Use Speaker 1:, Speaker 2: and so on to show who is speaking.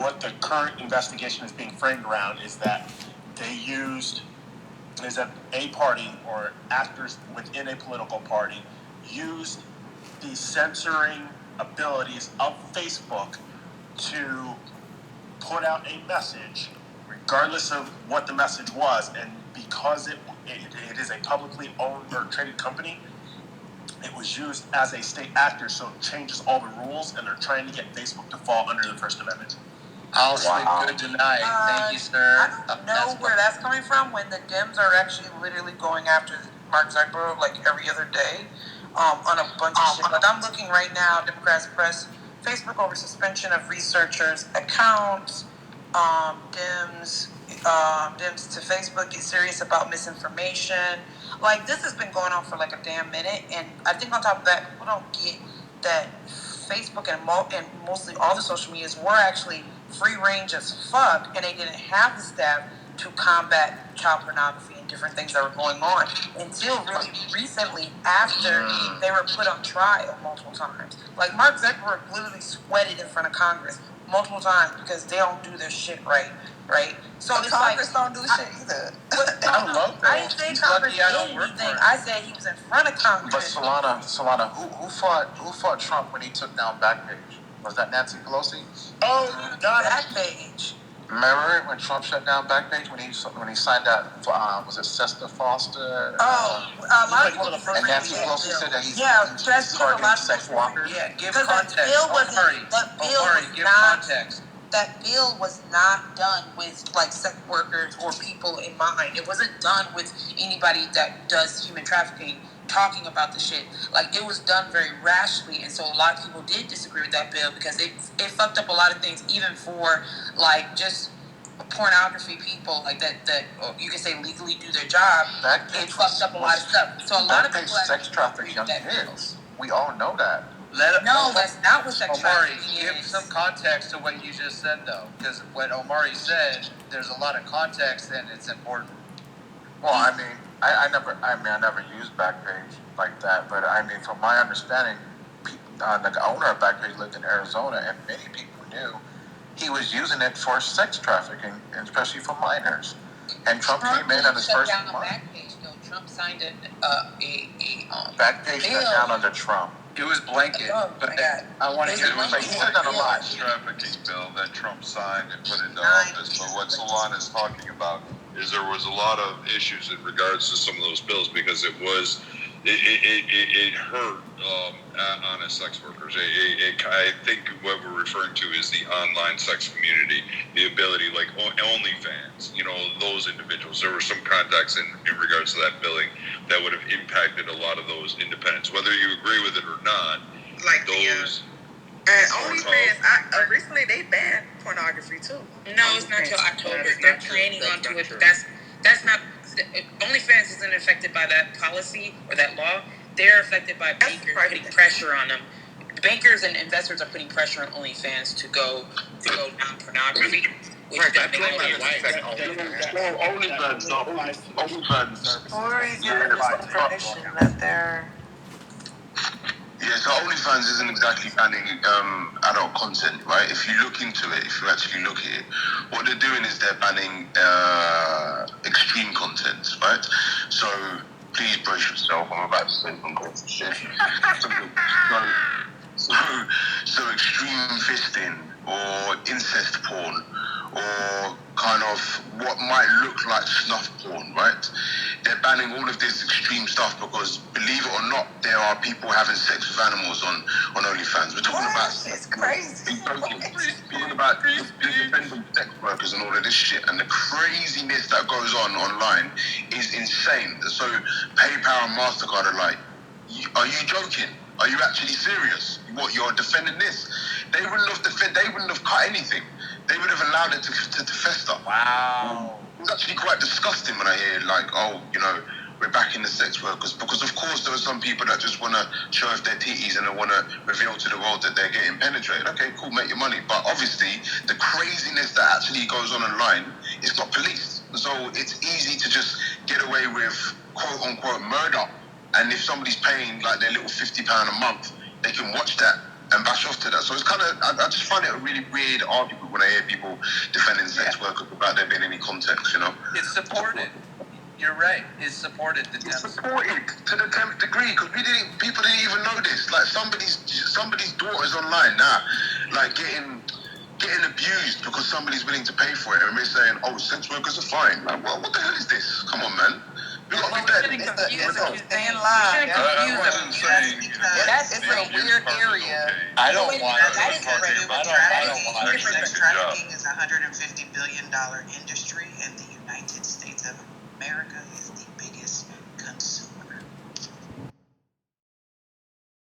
Speaker 1: what the current investigation is being framed around is that a party or actors within a political party used the censoring abilities of Facebook to put out a message, regardless of what the message was, and because it is a publicly owned or traded company, it was used as a state actor, so it changes all the rules, and they're trying to get Facebook to fall under the First Amendment.
Speaker 2: I'll sleep good tonight. Thank you, sir.
Speaker 3: I don't know where that's coming from when the Dems are actually literally going after Mark Zuckerberg like every other day on a bunch of shit. Like I'm looking right now, Democrats press Facebook over suspension of researchers' accounts. Dems to Facebook get serious about misinformation. Like this has been going on for like a damn minute, and I think on top of that, people don't get that Facebook and mostly all the social medias were actually free range as fuck, and they didn't have the staff to combat child pornography and different things that were going on until really recently after they were put on trial multiple times. Like Mark Zuckerberg literally sweated in front of Congress multiple times because they don't do their shit right? So
Speaker 4: but Congress don't do shit either.
Speaker 3: I love that. I didn't say Congress did anything. I said he was in front of Congress.
Speaker 2: But Solana, who fought Trump when he took down Backpage? Was that Nancy Pelosi?
Speaker 3: Oh, Backpage.
Speaker 2: Remember when Trump shut down Backpage when he signed that? Was it Sesta Foster?
Speaker 3: A lot of people
Speaker 2: and Nancy Pelosi said that he's
Speaker 3: targeting
Speaker 2: sex workers.
Speaker 3: Yeah, give context. That bill was not done with like sex workers or people in mind. It wasn't done with anybody that does human trafficking talking about the shit. Like it was done very rashly, and so a lot of people did disagree with that bill because it fucked up a lot of things, even for like just pornography people like that you can say legally do their job. It fucked up a lot of stuff. So a lot of people
Speaker 2: sex traffic young kids. We all know that.
Speaker 3: That's not what sex
Speaker 5: Omari,
Speaker 3: trafficking
Speaker 5: give some context to what you just said, though, because what Omari said, there's a lot of context, and it's important.
Speaker 2: Well, I mean, I never used Backpage like that, but I mean, from my understanding, the owner of Backpage lived in Arizona, and many people knew he was using it for sex trafficking, especially for minors. And Trump came in on his first month.
Speaker 3: Backpage, though. Trump signed
Speaker 2: Backpage shut down under Trump.
Speaker 5: It was blanket, but I want to hear
Speaker 2: what he said. A lot
Speaker 6: trafficking bill that Trump signed and put into office. But what Solana is talking about is there was a lot of issues in regards to some of those bills because it hurt honest sex workers. I think what we're referring to is the online sex community, the ability, like OnlyFans, those individuals. There were some contacts in regards to that billing that would have impacted a lot of those independents, whether you agree with it or not.
Speaker 4: Like those. OnlyFans, recently they banned pornography too.
Speaker 3: No, it's not till October. They're planning on to it. That's not. OnlyFans isn't affected by that policy or that law. They're affected by bankers putting pressure on them. Bankers and investors are putting pressure on OnlyFans to go down pornography. Which
Speaker 1: OnlyFans,
Speaker 4: or is there information that they're...
Speaker 7: Yeah, so OnlyFans isn't exactly banning adult content, right? If you look into it, if you actually look at it, what they're doing is they're banning extreme content, right? So please brace yourself. I'm about to say some crazy shit. So extreme fisting or incest porn or kind of what might look like snuff porn, right? They're banning all of this extreme stuff because, believe it or not, there are people having sex with animals on OnlyFans. We're talking about...
Speaker 4: It's crazy.
Speaker 7: We're talking about independent sex workers and all of this shit. And the craziness that goes on online is insane. So PayPal and MasterCard are like, are you joking? Are you actually serious? What, you're defending this? They wouldn't have cut anything. They would have allowed it to fester.
Speaker 5: Wow.
Speaker 7: It's actually quite disgusting when I hear we're back in the sex workers, because of course there are some people that just want to show off their titties and they want to reveal to the world that they're getting penetrated. Okay, cool, make your money. But obviously the craziness that actually goes on online is not policed. So it's easy to just get away with quote unquote murder. And if somebody's paying like their little £50 a month, they can watch that and bash off to that. So it's kind of, I just find it a really weird argument when I hear people defending sex workers without there being any context, you know?
Speaker 5: It's supported. You're right. It's supported.
Speaker 7: It's supported to the 10th degree because people didn't even know this. Like somebody's daughter's online now, like getting abused because somebody's willing to pay for it, and we're saying, "Oh, sex workers are fine." Like, well, what the hell is this? Come on, man. We got to be better.
Speaker 3: It's a weird area.
Speaker 5: I don't want.
Speaker 4: That is
Speaker 5: I don't want.
Speaker 4: Sex trafficking is $150 billion industry, and the United States of America is